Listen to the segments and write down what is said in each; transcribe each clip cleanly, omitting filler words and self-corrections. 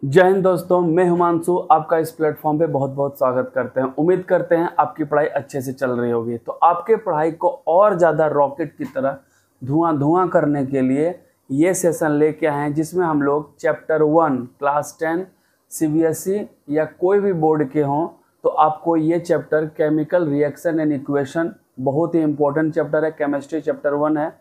जय हिंद दोस्तों, मैं हिमांशु आपका इस प्लेटफॉर्म पे बहुत बहुत स्वागत करते हैं। उम्मीद करते हैं आपकी पढ़ाई अच्छे से चल रही होगी। तो आपके पढ़ाई को और ज़्यादा रॉकेट की तरह धुआं धुआं करने के लिए ये सेशन लेके आए हैं, जिसमें हम लोग चैप्टर 1 क्लास 10 सीबीएसई या कोई भी बोर्ड के हों तो आपको ये chapter chemical reaction and equation बहुत ही इंपॉर्टेंट चैप्टर है। केमिस्ट्री चैप्टर 1 है,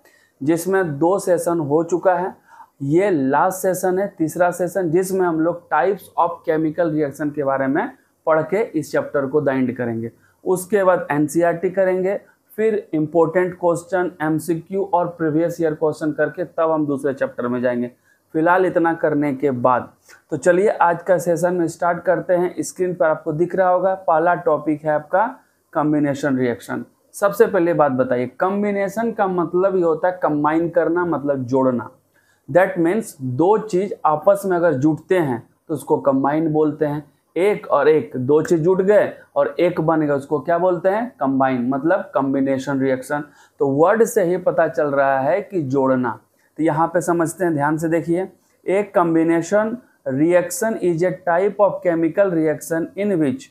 जिसमें 2 सेशन हो चुका है। ये लास्ट सेशन है, तीसरा सेशन, जिसमें हम लोग टाइप्स ऑफ केमिकल रिएक्शन के बारे में पढ़ के इस चैप्टर को दाइंड करेंगे। उसके बाद एनसीईआरटी करेंगे, फिर इम्पोर्टेंट क्वेश्चन, एमसीक्यू और प्रीवियस ईयर क्वेश्चन करके तब हम दूसरे चैप्टर में जाएंगे। फिलहाल इतना करने के बाद तो चलिए आज का सेशन में स्टार्ट करते हैं। स्क्रीन पर आपको दिख रहा होगा, पहला टॉपिक है आपका कॉम्बिनेशन रिएक्शन। सबसे पहले बात बताइए, कॉम्बिनेशन का मतलब ये होता है कंबाइन करना, मतलब जोड़ना। दैट मीन्स दो चीज आपस में अगर जुटते हैं तो उसको कंबाइन बोलते हैं। एक और एक, दो चीज जुट गए और एक बन गए, उसको क्या बोलते हैं? कंबाइन, मतलब कॉम्बिनेशन रिएक्शन। तो वर्ड से ही पता चल रहा है कि जोड़ना। तो यहाँ पे समझते हैं, ध्यान से देखिए। एक combination reaction is a type of chemical reaction in which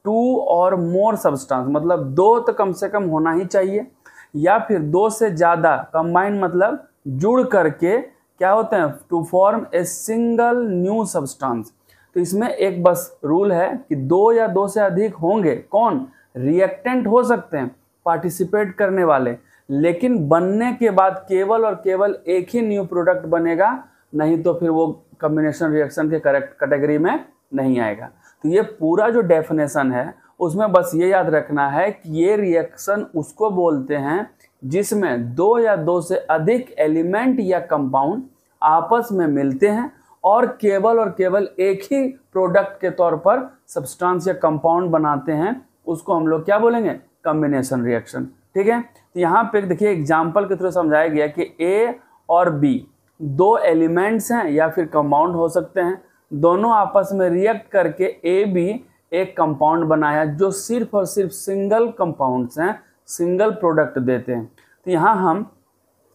2 or more substance, मतलब दो तो कम से कम होना ही चाहिए, या फिर 2 से ज़्यादा। कंबाइन मतलब जुड़ करके क्या होते हैं? To form a single new substance. तो इसमें एक बस रूल है कि 2 या 2 से अधिक होंगे। कौन? रिएक्टेंट हो सकते हैं, पार्टिसिपेट करने वाले, लेकिन बनने के बाद केवल और केवल एक ही न्यू प्रोडक्ट बनेगा, नहीं तो फिर वो कॉम्बिनेशन रिएक्शन के करेक्ट कैटेगरी में नहीं आएगा। तो ये पूरा जो डेफिनेशन है उसमें बस ये याद रखना है कि ये रिएक्शन उसको बोलते हैं जिसमें 2 या 2 से अधिक एलिमेंट या कंपाउंड आपस में मिलते हैं और केवल एक ही प्रोडक्ट के तौर पर सब्सटेंस या कंपाउंड बनाते हैं। उसको हम लोग क्या बोलेंगे? Combination reaction. ठीक है, तो यहाँ पे देखिए एग्जाम्पल के थ्रू समझाया गया कि ए और बी 2 एलिमेंट्स हैं या फिर कंपाउंड हो सकते हैं। दोनों आपस में रिएक्ट करके ए बी एक कंपाउंड बनाया जो सिर्फ और सिर्फ सिंगल कंपाउंड्स हैं, सिंगल प्रोडक्ट देते हैं। तो यहाँ हम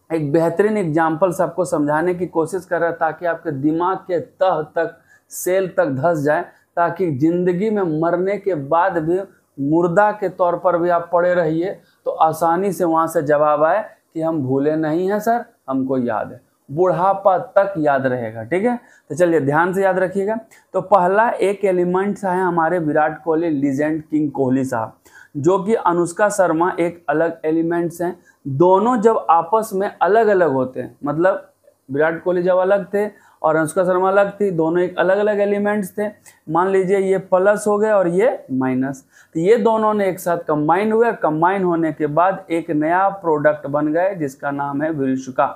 एक बेहतरीन एग्जाम्पल आपको समझाने की कोशिश कर रहे हैं ताकि आपके दिमाग के तह तक, सेल तक धस जाए, ताकि जिंदगी में मरने के बाद भी, मुर्दा के तौर पर भी आप पड़े रहिए तो आसानी से वहाँ से जवाब आए कि हम भूले नहीं हैं सर, हमको याद है, बुढ़ापा तक याद रहेगा। ठीक है, तो चलिए ध्यान से याद रखिएगा। तो पहला एक एलिमेंट है हमारे विराट कोहली, लीजेंड किंग कोहली साहब, जो कि अनुष्का शर्मा एक अलग एलिमेंट्स हैं। दोनों जब आपस में अलग अलग होते हैं, मतलब विराट कोहली जब अलग थे और अनुष्का शर्मा अलग थी, दोनों एक अलग अलग एलिमेंट्स थे। मान लीजिए ये प्लस हो गए और ये माइनस, तो ये दोनों ने एक साथ कंबाइन हुए। कंबाइन होने के बाद एक नया प्रोडक्ट बन गए जिसका नाम है विरुष्का।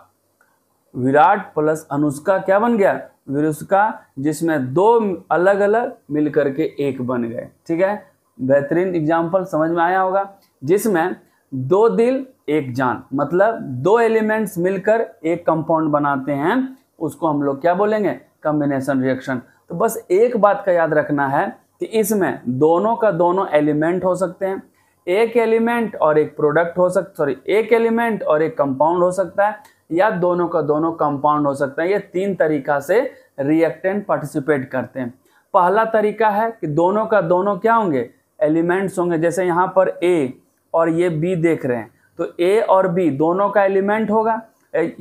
विराट प्लस अनुष्का क्या बन गया? विरुष्का, जिसमें 2 अलग अलग मिलकर के एक बन गए। ठीक है, बेहतरीन एग्जाम्पल समझ में आया होगा। जिसमें 2 दिल एक जान, मतलब 2 एलिमेंट्स मिलकर एक कंपाउंड बनाते हैं, उसको हम लोग क्या बोलेंगे? Combination reaction. तो बस एक बात का याद रखना है कि इसमें दोनों का दोनों एलिमेंट हो सकते हैं, एक एलिमेंट और एक प्रोडक्ट हो सकता, एक एलिमेंट और एक कंपाउंड हो सकता है, या दोनों का दोनों कंपाउंड हो सकता है। ये 3 तरीका से रिएक्टेंट पार्टिसिपेट करते हैं। पहला तरीका है कि दोनों का दोनों क्या होंगे? एलिमेंट्स होंगे। जैसे यहाँ पर ए और ये बी देख रहे हैं, तो ए और बी दोनों का एलिमेंट होगा,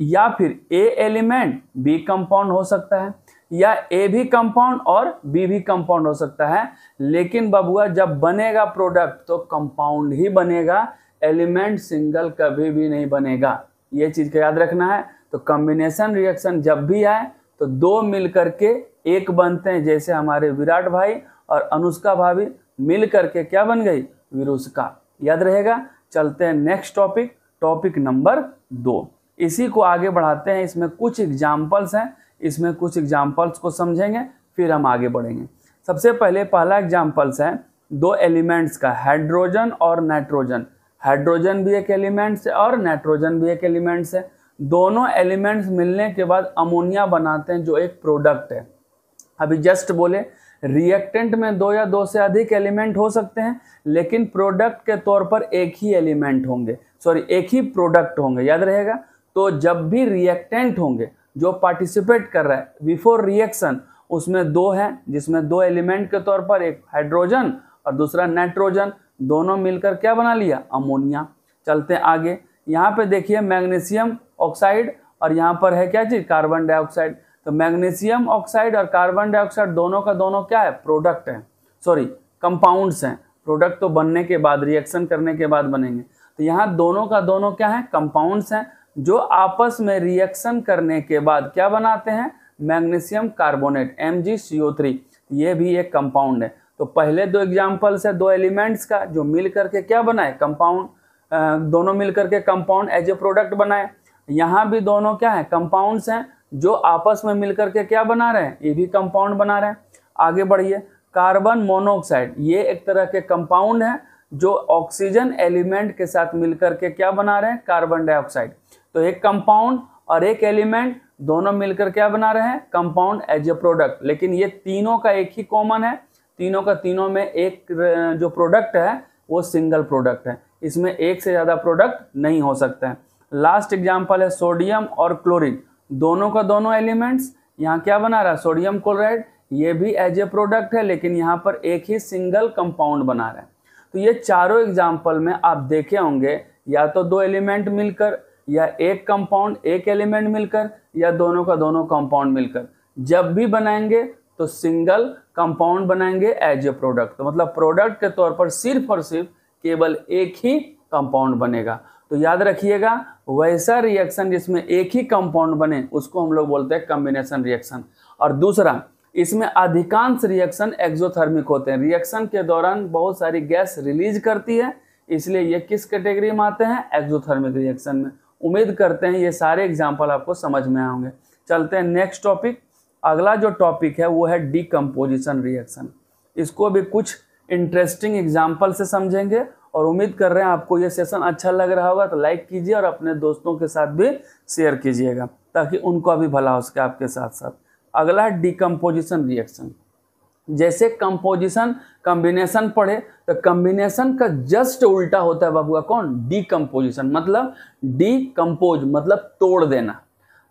या फिर ए एलिमेंट बी कंपाउंड हो सकता है, या ए भी कंपाउंड और बी भी कंपाउंड हो सकता है। लेकिन बबुआ जब बनेगा प्रोडक्ट तो कंपाउंड ही बनेगा, एलिमेंट सिंगल कभी भी नहीं बनेगा। ये चीज का याद रखना है। तो कॉम्बिनेशन रिएक्शन जब भी आए तो 2 मिल करके एक बनते हैं, जैसे हमारे विराट भाई और अनुष्का भाभी मिल करके क्या बन गई? विरुष्का। याद रहेगा। चलते हैं नेक्स्ट टॉपिक, टॉपिक नंबर 2। इसी को आगे बढ़ाते हैं। इसमें कुछ एग्जाम्पल्स हैं, इसमें कुछ एग्जाम्पल्स को समझेंगे फिर हम आगे बढ़ेंगे। सबसे पहले पहला एग्जाम्पल्स है 2 एलिमेंट्स का, हाइड्रोजन और नाइट्रोजन। हाइड्रोजन भी एक एलिमेंट्स है और नाइट्रोजन भी एक एलिमेंट्स है। दोनों एलिमेंट्स मिलने के बाद अमोनिया बनाते हैं, जो एक प्रोडक्ट है। अभी जस्ट बोले रिएक्टेंट में 2 या 2 से अधिक एलिमेंट हो सकते हैं, लेकिन प्रोडक्ट के तौर पर एक ही एलिमेंट होंगे, एक ही प्रोडक्ट होंगे। याद रहेगा। तो जब भी रिएक्टेंट होंगे जो पार्टिसिपेट कर रहा है बिफोर रिएक्शन, उसमें दो है, जिसमें दो एलिमेंट के तौर पर एक हाइड्रोजन और दूसरा नाइट्रोजन, दोनों मिलकर क्या बना लिया, अमोनिया। चलते हैं आगे, यहाँ पे देखिए मैग्नीशियम ऑक्साइड और यहाँ पर है क्या चीज, कार्बन डाइऑक्साइड। तो मैग्नीशियम ऑक्साइड और कार्बन डाइऑक्साइड दोनों का दोनों क्या है, प्रोडक्ट है, सॉरी कंपाउंड्स हैं। प्रोडक्ट तो बनने के बाद, रिएक्शन करने के बाद बनेंगे। तो यहाँ दोनों का दोनों क्या है, कंपाउंड्स हैं, जो आपस में रिएक्शन करने के बाद क्या बनाते हैं, मैग्नीशियम कार्बोनेट MgCO3, ये भी एक कंपाउंड है। तो पहले दो एग्जाम्पल्स है दो एलिमेंट्स का जो मिल करके क्या बनाए, कंपाउंड, दोनों मिल करके कंपाउंड एज ए प्रोडक्ट बनाए। यहाँ भी दोनों क्या है, कंपाउंड्स हैं जो आपस में मिल करके क्या बना रहे हैं, ये भी कंपाउंड बना रहे हैं। आगे बढ़िए, कार्बन मोनोऑक्साइड, ये एक तरह के कंपाउंड है जो ऑक्सीजन एलिमेंट के साथ मिलकर के क्या बना रहे हैं, कार्बन डाइऑक्साइड। तो एक कंपाउंड और एक एलिमेंट दोनों मिलकर क्या बना रहे हैं, कंपाउंड एज ए प्रोडक्ट। लेकिन ये तीनों का एक ही कॉमन है, तीनों का तीनों में एक जो प्रोडक्ट है वो सिंगल प्रोडक्ट है, इसमें एक से ज़्यादा प्रोडक्ट नहीं हो सकता है। लास्ट एग्जाम्पल है सोडियम और क्लोरीन, दोनों का दोनों एलिमेंट्स यहाँ क्या बना रहा है, सोडियम क्लोराइड, ये भी एज ए प्रोडक्ट है लेकिन यहाँ पर एक ही सिंगल कंपाउंड बना रहा है। तो ये चारों एग्जाम्पल में आप देखे होंगे या तो दो एलिमेंट मिलकर, या एक कंपाउंड एक एलिमेंट मिलकर, या दोनों का दोनों कंपाउंड मिलकर। जब भी बनाएंगे तो सिंगल कंपाउंड बनाएंगे एज ए प्रोडक्ट। तो मतलब प्रोडक्ट के तौर पर सिर्फ और सिर्फ केवल एक ही कंपाउंड बनेगा। तो याद रखिएगा, वैसा रिएक्शन जिसमें एक ही कंपाउंड बने उसको हम लोग बोलते हैं कॉम्बिनेशन रिएक्शन। और दूसरा, इसमें अधिकांश रिएक्शन एक्सोथर्मिक होते हैं, रिएक्शन के दौरान बहुत सारी गैस रिलीज करती है, इसलिए ये किस कैटेगरी में आते हैं, एक्सोथर्मिक रिएक्शन में। उम्मीद करते हैं ये सारे एग्जाम्पल आपको समझ में आए होंगे। चलते हैं नेक्स्ट टॉपिक। अगला जो टॉपिक है वो है डीकम्पोजिशन रिएक्शन। इसको भी कुछ इंटरेस्टिंग एग्जाम्पल से समझेंगे और उम्मीद कर रहे हैं आपको ये सेशन अच्छा लग रहा होगा। तो लाइक कीजिए और अपने दोस्तों के साथ भी शेयर कीजिएगा ताकि उनको भी भला हो सके आपके साथ साथ। अगला है डीकम्पोजिशन रिएक्शन। जैसे कंपोजिशन कॉम्बिनेशन पढ़े तो कॉम्बिनेशन का जस्ट उल्टा होता है बाबू का कौन, डीकम्पोजिशन। मतलब डीकम्पोज मतलब तोड़ देना,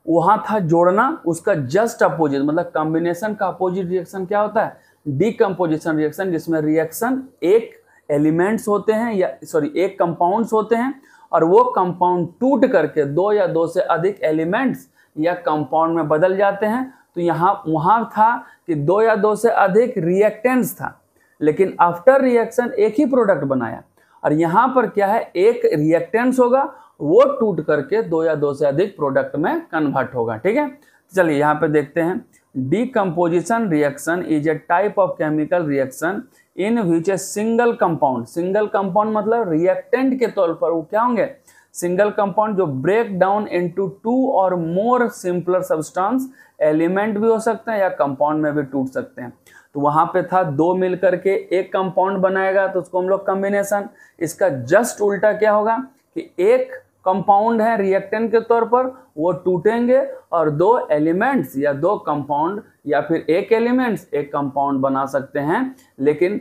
वहां था जोड़ना, उसका जस्ट अपोजिट मतलब कॉम्बिनेशन का अपोजिट रिएक्शन क्या होता है, डीकम्पोजिशन रिएक्शन, जिसमें रिएक्शन एक एलिमेंट्स होते हैं या सॉरी एक कंपाउंड्स होते हैं और वो कंपाउंड टूट करके दो या दो से अधिक एलिमेंट्स या कंपाउंड में बदल जाते हैं। तो यहाँ वहाँ था कि दो या दो से अधिक रिएक्टेंट्स था, लेकिन आफ्टर रिएक्शन एक ही प्रोडक्ट बनाया। और यहाँ पर क्या है, एक रिएक्टेंट्स होगा वो टूट करके दो या दो से अधिक प्रोडक्ट में कन्वर्ट होगा। ठीक है, चलिए यहाँ पे देखते हैं। Decomposition reaction is a type of chemical reaction in which a single compound, single compound मतलब रिएक्टेंट के तौर पर वो क्या होंगे, सिंगल कंपाउंड जो ब्रेक डाउन इनटू टू और मोर सिंपलर सब्सटेंस, एलिमेंट भी हो सकते हैं या कंपाउंड में भी टूट सकते हैं। तो वहां पे था दो मिलकर के एक कंपाउंड बनाएगा तो उसको हम लोग कॉम्बिनेशन। इसका जस्ट उल्टा क्या होगा कि एक कंपाउंड है रिएक्टेंट के तौर पर, वो टूटेंगे और दो एलिमेंट्स या दो कंपाउंड या फिर एक एलिमेंट्स एक कंपाउंड बना सकते हैं, लेकिन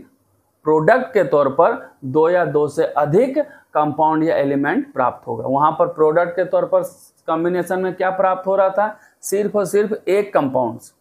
प्रोडक्ट के तौर पर दो या दो से अधिक कंपाउंड या एलिमेंट प्राप्त होगा। वहां पर प्रोडक्ट के तौर पर कॉम्बिनेशन में क्या प्राप्त हो रहा था, सिर्फ और सिर्फ एक कंपाउंड्स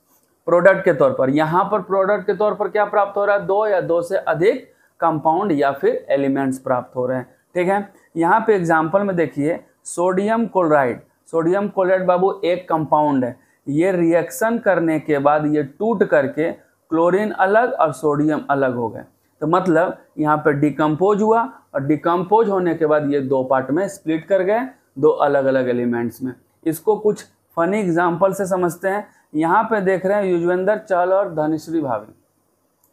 प्रोडक्ट के तौर पर। यहाँ पर प्रोडक्ट के तौर पर क्या प्राप्त हो रहा है, दो या दो से अधिक कंपाउंड या फिर एलिमेंट्स प्राप्त हो रहे हैं। ठीक है, यहाँ पे एग्जाम्पल में देखिए सोडियम क्लोराइड, सोडियम क्लोराइड बाबू एक कंपाउंड है, ये रिएक्शन करने के बाद ये टूट करके क्लोरीन अलग और सोडियम अलग हो गए। तो मतलब यहाँ पे डिकम्पोज हुआ और डिकम्पोज होने के बाद ये दो पार्ट में स्प्लिट कर गए, दो अलग अलग एलिमेंट्स में। इसको कुछ फनी एग्जाम्पल से समझते हैं। यहाँ पे देख रहे हैं युजवेंद्र चहल और धनश्री भाभी,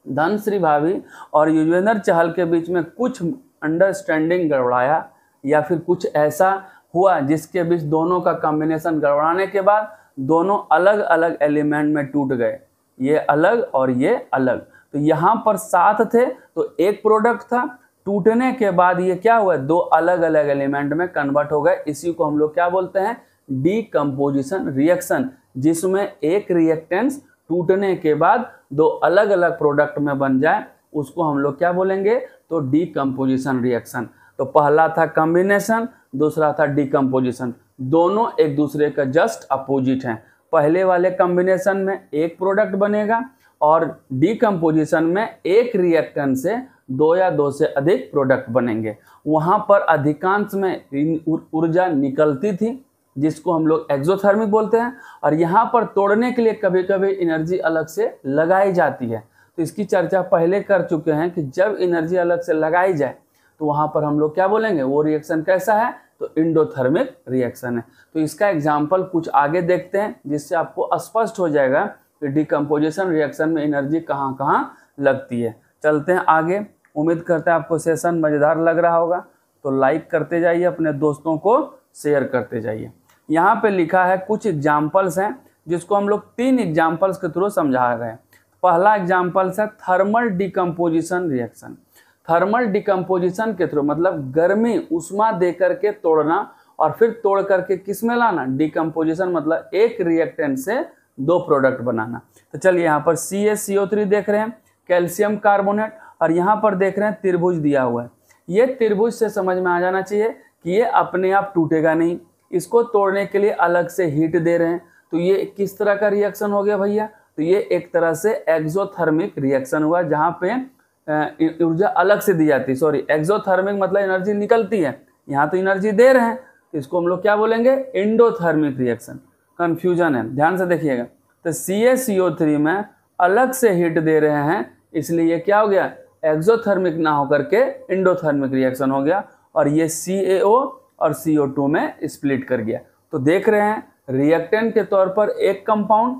धनश्री भाभी और युजवेंद्र चहल के बीच में कुछ अंडरस्टैंडिंग गड़बड़ाया या फिर कुछ ऐसा हुआ जिसके बीच दोनों का कॉम्बिनेशन गड़बड़ाने के बाद दोनों अलग अलग एलिमेंट में टूट गए, ये अलग और ये अलग। तो यहाँ पर साथ थे तो एक प्रोडक्ट था, टूटने के बाद ये क्या हुआ, दो अलग अलग एलिमेंट में कन्वर्ट हो गए। इसी को हम लोग क्या बोलते हैं, डीकम्पोजिशन रिएक्शन, जिसमें एक रिएक्टेंट्स टूटने के बाद दो अलग अलग प्रोडक्ट में बन जाए, उसको हम लोग क्या बोलेंगे, तो डीकम्पोजिशन रिएक्शन। तो पहला था कॉम्बिनेशन, दूसरा था डीकम्पोजिशन, दोनों एक दूसरे का जस्ट अपोजिट हैं। पहले वाले कॉम्बिनेशन में एक प्रोडक्ट बनेगा और डीकम्पोजिशन में एक रिएक्टेंट से 2 या 2 से अधिक प्रोडक्ट बनेंगे। वहाँ पर अधिकांश में ऊर्जा निकलती थी जिसको हम लोग एक्सोथर्मिक बोलते हैं, और यहाँ पर तोड़ने के लिए कभी कभी एनर्जी अलग से लगाई जाती है। तो इसकी चर्चा पहले कर चुके हैं कि जब एनर्जी अलग से लगाई जाए तो वहाँ पर हम लोग क्या बोलेंगे, वो रिएक्शन कैसा है, तो एंडोथर्मिक रिएक्शन है। तो इसका एग्जाम्पल कुछ आगे देखते हैं जिससे आपको स्पष्ट हो जाएगा कि डीकम्पोजिशन रिएक्शन में एनर्जी कहाँ कहाँ लगती है। चलते हैं आगे। उम्मीद करते हैं आपको सेशन मज़ेदार लग रहा होगा, तो लाइक करते जाइए, अपने दोस्तों को शेयर करते जाइए। यहाँ पे लिखा है कुछ एग्जाम्पल्स हैं जिसको हम लोग 3 एग्जाम्पल्स के थ्रू समझा रहे हैं। पहला एग्जाम्पल है thermal decomposition reaction. Thermal decomposition के थ्रू मतलब गर्मी उष्मा दे करके तोड़ना और फिर तोड़ करके किस में लाना, डिकम्पोजिशन मतलब एक रिएक्टेंट से 2 प्रोडक्ट बनाना। तो चलिए यहाँ पर CaCO3 देख रहे हैं, कैल्शियम कार्बोनेट, और यहाँ पर देख रहे हैं त्रिभुज दिया हुआ है। ये त्रिभुज से समझ में आ जाना चाहिए कि ये अपने आप टूटेगा नहीं, इसको तोड़ने के लिए अलग से हीट दे रहे हैं। तो ये किस तरह का रिएक्शन हो गया भैया, तो ये एक तरह से एक्सोथर्मिक रिएक्शन हुआ जहाँ पे ऊर्जा अलग से दी जाती है। सॉरी, एक्सोथर्मिक मतलब एनर्जी निकलती है, यहाँ तो एनर्जी दे रहे हैं, इसको हम लोग क्या बोलेंगे, एंडोथर्मिक रिएक्शन। कंफ्यूजन है, ध्यान से देखिएगा। तो CaCO3 में अलग से हीट दे रहे हैं, इसलिए ये क्या हो गया, एक्सोथर्मिक ना होकर के एंडोथर्मिक रिएक्शन हो गया, और ये CaO और CO2 में स्प्लिट कर गया। तो देख रहे हैं रिएक्टेंट के तौर पर एक कंपाउंड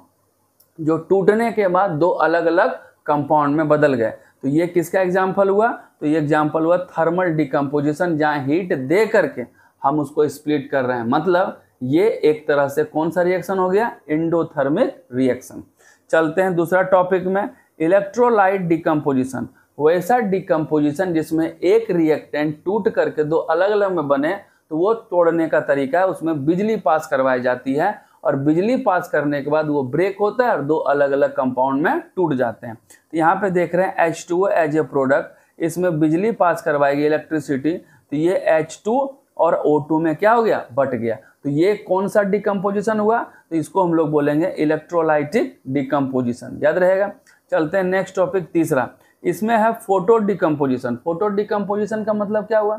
जो टूटने के बाद 2 अलग अलग कंपाउंड में बदल गए। तो ये किसका एग्जाम्पल हुआ, तो ये एग्जाम्पल हुआ थर्मल डिकम्पोजिशन, जहाँ हीट दे करके हम उसको स्प्लिट कर रहे हैं। मतलब ये एक तरह से कौन सा रिएक्शन हो गया, एंडोथर्मिक रिएक्शन। चलते हैं दूसरा टॉपिक में, इलेक्ट्रोलाइट डिकम्पोजिशन। वैसा डिकम्पोजिशन जिसमें एक रिएक्टेंट टूट करके 2 अलग अलग में बने, तो वो तोड़ने का तरीका है, उसमें बिजली पास करवाई जाती है, और बिजली पास करने के बाद वो ब्रेक होता है और 2 अलग अलग कंपाउंड में टूट जाते हैं। तो यहाँ पे देख रहे हैं H2O एज ए प्रोडक्ट, इसमें बिजली पास करवाई गई इलेक्ट्रिसिटी, तो ये H2 और O2 में क्या हो गया, बट गया। तो ये कौन सा डिकम्पोजिशन हुआ, तो इसको हम लोग बोलेंगे इलेक्ट्रोलाइटिक डिकम्पोजिशन, याद रहेगा। चलते हैं नेक्स्ट टॉपिक तीसरा, इसमें है फोटो डिकम्पोजिशन। फोटो डिकम्पोजिशन का मतलब क्या हुआ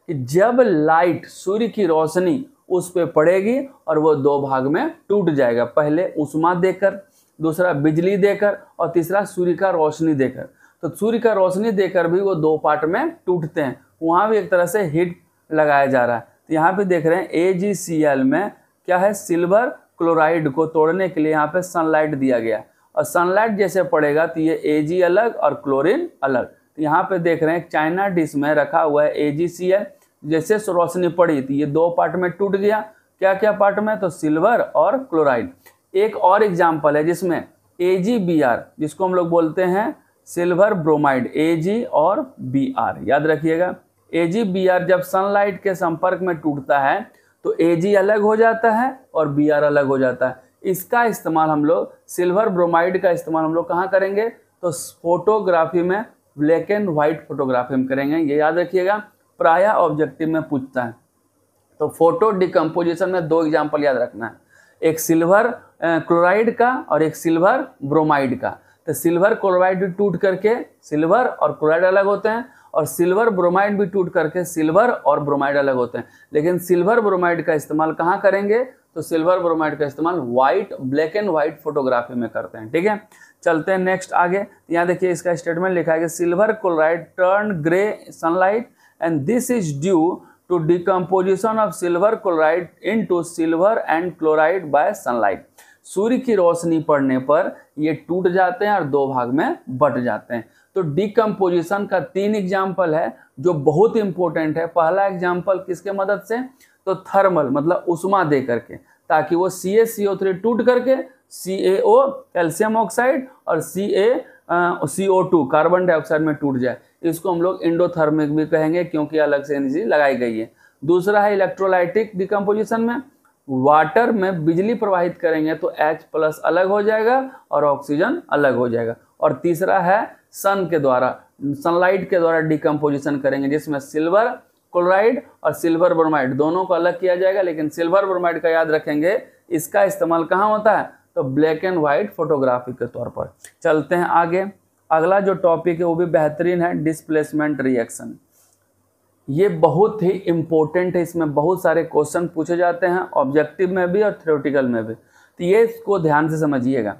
कि जब लाइट, सूर्य की रोशनी उस पे पड़ेगी और वो 2 भाग में टूट जाएगा, पहले उष्मा देकर, दूसरा बिजली देकर, और तीसरा सूर्य का रोशनी देकर। तो सूर्य का रोशनी देकर भी वो 2 पार्ट में टूटते हैं, वहाँ भी एक तरह से हीट लगाया जा रहा है। तो यहाँ पे देख रहे हैं AgCl में क्या है, सिल्वर क्लोराइड को तोड़ने के लिए यहाँ पे सनलाइट दिया गया, और सनलाइट जैसे पड़ेगा तो ये Ag अलग और क्लोरीन अलग। तो यहाँ पे देख रहे हैं चाइना डिश में रखा हुआ है AgCl, जैसे रोशनी पड़ी तो ये 2 पार्ट में टूट गया। क्या क्या पार्ट में, तो सिल्वर और क्लोराइड। एक और एग्जाम्पल है जिसमें AgBr, जिसको हम लोग बोलते हैं सिल्वर ब्रोमाइड, Ag और Br, याद रखिएगा। AgBr जब सनलाइट के संपर्क में टूटता है तो Ag अलग हो जाता है और Br अलग हो जाता है। इसका इस्तेमाल हम लोग, सिल्वर ब्रोमाइड का इस्तेमाल हम लोग कहाँ करेंगे, तो फोटोग्राफी में, ब्लैक एंड व्हाइट फोटोग्राफी में करेंगे, ये याद रखिएगा, प्राय ऑब्जेक्टिव में पूछता है। तो फोटो डिकम्पोजिशन में 2 एग्जाम्पल याद रखना है, एक सिल्वर क्लोराइड का और एक सिल्वर ब्रोमाइड का। तो सिल्वर क्लोराइड भी टूट करके सिल्वर और क्लोराइड अलग होते हैं, और सिल्वर ब्रोमाइड भी टूट करके सिल्वर और ब्रोमाइड अलग होते हैं। लेकिन सिल्वर ब्रोमाइड का इस्तेमाल कहाँ करेंगे, तो सिल्वर ब्रोमाइड का इस्तेमाल white, black and white photography में करते हैं, ठीक है। चलते हैं नेक्स्ट आगे। यहाँ देखिए इसका स्टेटमेंट लिखा है कि silver chloride turn grey sunlight and this is due to decomposition of silver chloride into silver and chloride by sunlight. सूर्य की रोशनी पड़ने पर ये टूट जाते हैं और 2 भाग में बट जाते हैं। तो डिकम्पोजिशन का 3 एग्जाम्पल है जो बहुत इंपॉर्टेंट है। पहला एग्जाम्पल किसके मदद से, तो थर्मल मतलब उष्मा दे करके, ताकि वो CaCO3 टूट करके CaO कैल्शियम ऑक्साइड और CO2 कार्बन डाइऑक्साइड में टूट जाए। इसको हम लोग एंडोथर्मिक भी कहेंगे क्योंकि अलग से एनर्जी लगाई गई है। दूसरा है इलेक्ट्रोलाइटिक डिकम्पोजिशन में वाटर में बिजली प्रवाहित करेंगे तो H+ अलग हो जाएगा और ऑक्सीजन अलग हो जाएगा। और तीसरा है सन के द्वारा, सनलाइट के द्वारा डिकम्पोजिशन करेंगे जिसमें सिल्वर क्लोराइड और सिल्वर ब्रोमाइड दोनों को अलग किया जाएगा। लेकिन सिल्वर ब्रोमाइड का याद रखेंगे, इसका इस्तेमाल कहाँ होता है, तो ब्लैक एंड व्हाइट फोटोग्राफी के तौर पर। चलते हैं आगे। अगला जो टॉपिक है वो भी बेहतरीन है, डिस्प्लेसमेंट रिएक्शन। ये बहुत ही इंपॉर्टेंट है, इसमें बहुत सारे क्वेश्चन पूछे जाते हैं, ऑब्जेक्टिव में भी और थ्योरेटिकल में भी, तो ये इसको ध्यान से समझिएगा।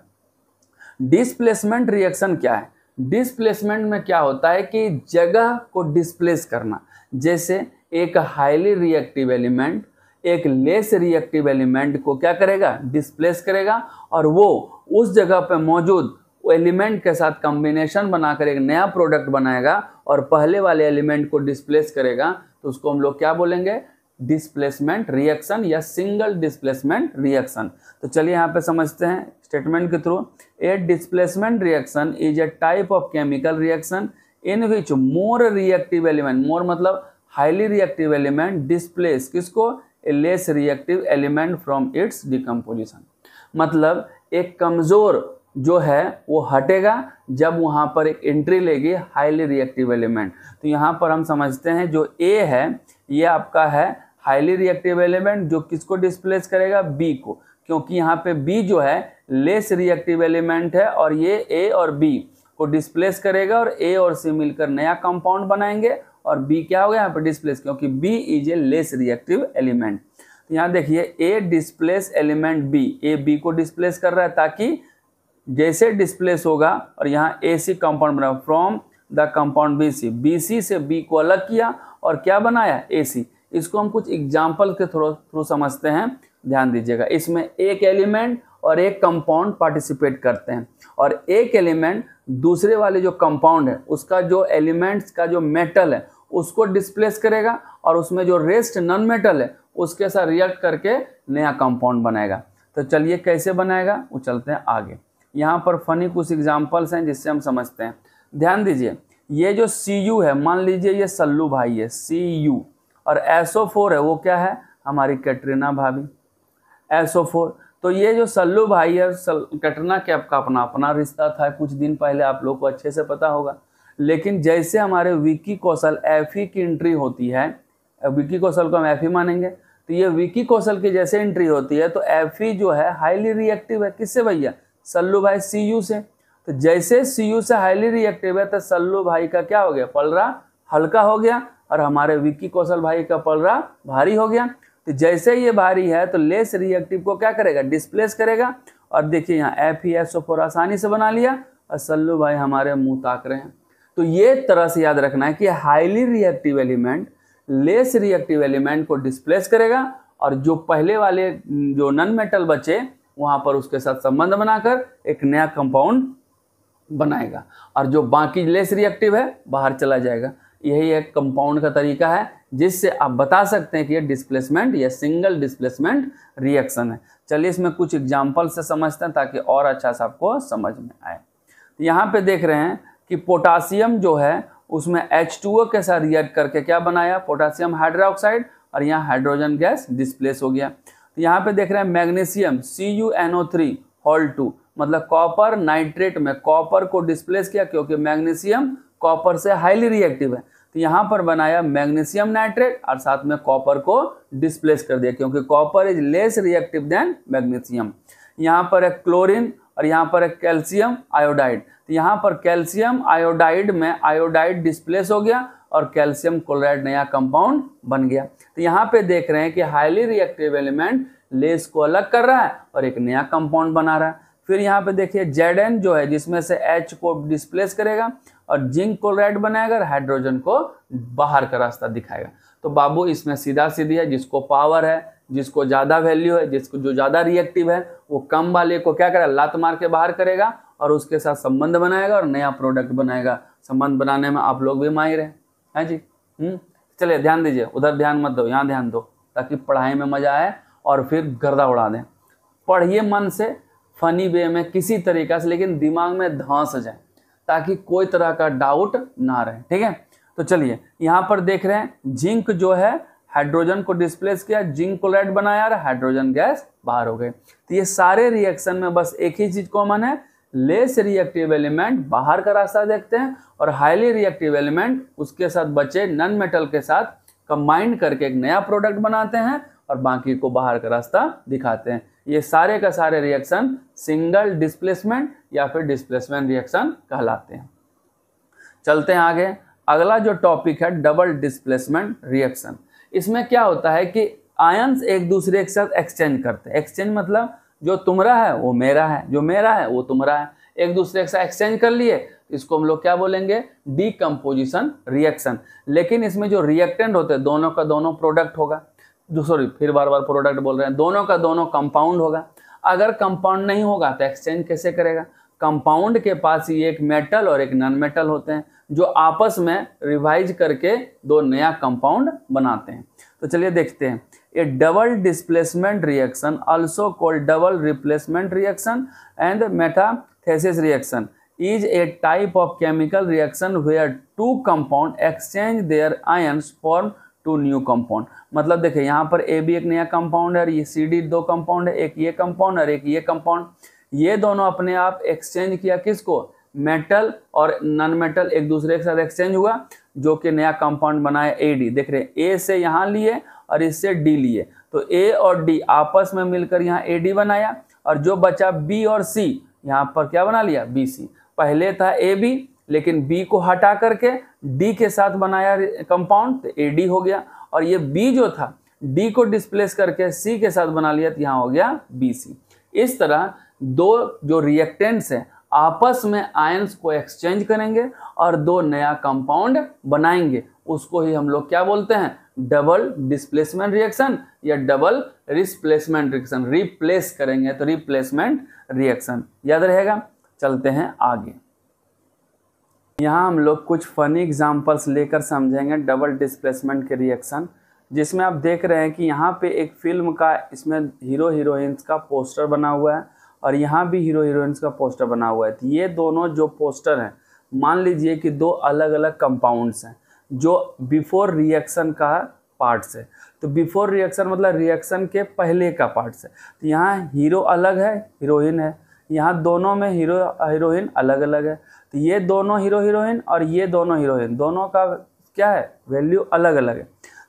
डिस्प्लेसमेंट रिएक्शन क्या है? डिस्प्लेसमेंट में क्या होता है कि जगह को डिस्प्लेस करना। जैसे एक हाईली रिएक्टिव एलिमेंट एक लेस रिएक्टिव एलिमेंट को क्या करेगा? डिस्प्लेस करेगा, और वो उस जगह पे मौजूद एलिमेंट के साथ कॉम्बिनेशन बनाकर एक नया प्रोडक्ट बनाएगा और पहले वाले एलिमेंट को डिस्प्लेस करेगा, तो उसको हम लोग क्या बोलेंगे? डिस्प्लेसमेंट रिएक्शन या सिंगल डिस्प्लेसमेंट रिएक्शन। तो चलिए यहाँ पे समझते हैं स्टेटमेंट के through. A displacement reaction is a type of chemical reaction in which more reactive element, more मतलब हाईली रिएक्टिव एलिमेंट डिस्प्लेस किसको? A less reactive element from its decomposition. मतलब एक कमजोर जो है वो हटेगा जब वहाँ पर एक एंट्री लेगी हाईली रिएक्टिव एलिमेंट। तो यहाँ पर हम समझते हैं जो ए है ये आपका है हाईली रिएक्टिव एलिमेंट, जो किसको डिस्प्लेस करेगा? बी को, क्योंकि यहाँ पे बी जो है लेस रिएक्टिव एलिमेंट है और ये ए और बी को डिस्प्लेस करेगा और ए और सी मिलकर नया कंपाउंड बनाएंगे और बी क्या हो गया यहाँ पे? डिस्प्लेस, क्योंकि B is a less reactive element. तो यहाँ देखिए A displace element B, A B को डिस्प्लेस कर रहा है ताकि जैसे डिस्प्लेस होगा और यहाँ ए सी कंपाउंड बना from the compound B C, B C से बी को अलग किया और क्या बनाया? ए सी। इसको हम कुछ एग्जाम्पल के थ्रू समझते हैं, ध्यान दीजिएगा। इसमें एक एलिमेंट और एक कंपाउंड पार्टिसिपेट करते हैं और एक एलिमेंट दूसरे वाले जो कंपाउंड है उसका जो एलिमेंट्स का जो मेटल है उसको डिस्प्लेस करेगा और उसमें जो रेस्ट नॉन मेटल है उसके साथ रिएक्ट करके नया कंपाउंड बनाएगा। तो चलिए कैसे बनाएगा वो चलते हैं आगे। यहाँ पर फनी कुछ एग्जाम्पल्स हैं जिससे हम समझते हैं। ध्यान दीजिए, ये जो Cu है, मान लीजिए ये सल्लू भाई है Cu, और SO4 है वो क्या है? हमारी कैटरीना भाभी SO4। तो ये जो सल्लू भाई है कैटरीना के आपका अपना अपना रिश्ता था, कुछ दिन पहले आप लोग को अच्छे से पता होगा। लेकिन जैसे हमारे विकी कौशल Fe की एंट्री होती है, विकी कौशल को हम Fe मानेंगे, तो ये विकी कौशल की जैसे एंट्री होती है तो Fe जो है हाईली रिएक्टिव है, किससे भैया? सल्लू भाई Cu से। तो जैसे Cu से हाईली रिएक्टिव है तो सल्लू भाई का क्या हो गया? पलरा हल्का हो गया और हमारे विकी कौशल भाई का पलरा भारी हो गया। तो जैसे ये भारी है तो लेस रिएक्टिव को क्या करेगा? डिस्प्लेस करेगा। और देखिए यहाँ FeSO4 आसानी से बना लिया और सल्लू भाई हमारे मुंह ताक रहे हैं। तो ये तरह से याद रखना है कि highly reactive element less reactive element को डिस्प्लेस करेगा और जो पहले वाले जो नॉन मेटल बचे वहाँ पर उसके साथ संबंध बनाकर एक नया कंपाउंड बनाएगा और जो बाकी लेस रिएक्टिव है बाहर चला जाएगा। यही एक कंपाउंड का तरीका है जिससे आप बता सकते हैं कि ये डिस्प्लेसमेंट या सिंगल डिस्प्लेसमेंट रिएक्शन है। चलिए इसमें कुछ एग्जाम्पल से समझते हैं ताकि और अच्छा से आपको समझ में आए। यहाँ पे देख रहे हैं कि पोटासियम जो है उसमें H2O के साथ रिएक्ट करके क्या बनाया? पोटासियम हाइड्रोक्साइड, और यहाँ हाइड्रोजन गैस डिस्प्लेस हो गया। तो यहाँ पे देख रहे हैं मैग्नीशियम CuNO3 मतलब कॉपर नाइट्रेट में कॉपर को डिस्प्लेस किया क्योंकि मैग्नीशियम कॉपर से हाईली रिएक्टिव है। तो यहाँ पर बनाया मैग्नीशियम नाइट्रेट और साथ में कॉपर को डिस्प्लेस कर दिया क्योंकि copper is less reactive than magnesium. यहाँ पर एक क्लोरीन और यहाँ पर एक कैल्शियम आयोडाइड। तो यहाँ पर कैल्शियम आयोडाइड में आयोडाइड डिस्प्लेस हो गया और कैल्शियम क्लोराइड नया कंपाउंड बन गया। तो यहाँ पे देख रहे हैं कि हाईली रिएक्टिव एलिमेंट लेस को अलग कर रहा है और एक नया कंपाउंड बना रहा है। फिर यहाँ पे देखिए Zn जो है जिसमें से H को डिस्प्लेस करेगा और जिंक क्लोराइड बनाएगा और हाइड्रोजन को बाहर का रास्ता दिखाएगा। तो बाबू इसमें सीधा सीधी है, जिसको पावर है, जिसको ज़्यादा वैल्यू है, जिसको जो ज़्यादा रिएक्टिव है वो कम वाले को क्या करेगा? लात मार के बाहर करेगा और उसके साथ संबंध बनाएगा और नया प्रोडक्ट बनाएगा। संबंध बनाने में आप लोग भी माहिर हैं जी। चलिए ध्यान दीजिए, उधर ध्यान मत दो, यहाँ ध्यान दो ताकि पढ़ाई में मजा आए और फिर गर्दा उड़ा दें। पढ़िए मन से, फनी वे में किसी तरीका से, लेकिन दिमाग में धंस जाए ताकि कोई तरह का डाउट ना रहे, ठीक है। तो चलिए यहाँ पर देख रहे हैं जिंक जो है हाइड्रोजन को डिस्प्लेस किया, जिंक क्लोराइड बनाया और हाइड्रोजन गैस बाहर हो गए। तो ये सारे रिएक्शन में बस एक ही चीज कॉमन है, लेस रिएक्टिव एलिमेंट बाहर का रास्ता देखते हैं और हाईली रिएक्टिव एलिमेंट उसके साथ बचे नॉन मेटल के साथ कंबाइन करके एक नया प्रोडक्ट बनाते हैं और बाकी को बाहर का रास्ता दिखाते हैं। ये सारे का सारे रिएक्शन सिंगल डिस्प्लेसमेंट या फिर डिस्प्लेसमेंट रिएक्शन कहलाते हैं। चलते हैं आगे। अगला जो टॉपिक है डबल डिस्प्लेसमेंट रिएक्शन। इसमें क्या होता है कि आयंस एक दूसरे के साथ एक्सचेंज करते हैं। एक्सचेंज मतलब जो तुम्हारा है वो मेरा है, जो मेरा है वो तुम्हारा है, एक दूसरे के साथ एक्सचेंज कर लिए, इसको हम लोग क्या बोलेंगे, डीकम्पोजिशन रिएक्शन। लेकिन इसमें जो रिएक्टेंट होते हैं दोनों का दोनों प्रोडक्ट होगा, सॉरी फिर बार बार प्रोडक्ट बोल रहे हैं, दोनों का दोनों कंपाउंड होगा। अगर कंपाउंड नहीं होगा तो एक्सचेंज कैसे करेगा। कंपाउंड के पास ही एक मेटल और एक नॉन मेटल होते हैं जो आपस में रिवाइज करके दो नया कंपाउंड बनाते हैं। तो चलिए देखते हैं। A double displacement reaction also called double replacement reaction and metathesis reaction is a type of chemical reaction where two compound exchange their ions form two new compound। मतलब देखिए यहाँ पर ए भी एक नया कंपाउंड है, ये सी डी दो कंपाउंड है, एक ये कंपाउंड और एक ये कंपाउंड। ये दोनों अपने आप एक्सचेंज किया, किसको, मेटल और नॉन मेटल एक दूसरे के साथ एक्सचेंज हुआ जो कि नया कंपाउंड बनाया ए डी। देख रहे हैं ए से यहाँ लिए और इससे डी लिए, तो ए और डी आपस में मिलकर यहाँ ए डी बनाया और जो बचा बी और सी यहाँ पर क्या बना लिया, बी सी। पहले था ए बी लेकिन बी को हटा करके डी के साथ बनाया कंपाउंड, तो ए डी हो गया। और ये बी जो था डी को डिस्प्लेस करके सी के साथ बना लिया, तो यहाँ हो गया बी सी। इस तरह दो जो रिएक्टेंट्स हैं आपस में आयंस को एक्सचेंज करेंगे और दो नया कंपाउंड बनाएंगे, उसको ही हम लोग क्या बोलते हैं, डबल डिस्प्लेसमेंट रिएक्शन या डबल रिप्लेसमेंट रिएक्शन। रिप्लेस करेंगे तो रिप्लेसमेंट रिएक्शन, याद रहेगा। चलते हैं आगे। यहाँ हम लोग कुछ फनी एग्जांपल्स लेकर समझेंगे डबल डिस्प्लेसमेंट के रिएक्शन, जिसमें आप देख रहे हैं कि यहाँ पे एक फिल्म का इसमें हीरो हीरोइंस का पोस्टर बना हुआ है और यहाँ भी हीरो हीरोइंस का पोस्टर बना हुआ है। तो ये दोनों जो पोस्टर हैं, मान लीजिए कि दो अलग अलग कंपाउंड्स हैं जो बिफोर रिएक्शन का पार्ट्स है। तो बिफोर रिएक्शन मतलब रिएक्शन के पहले का पार्ट्स है। तो यहाँ हीरो अलग है, हीरोइन है, यहाँ दोनों में हीरो हीरोइन अलग अलग है। तो ये दोनों हीरो हीरोइन और ये दोनों हीरोइन, दोनों का क्या है, वैल्यू अलग अलग है।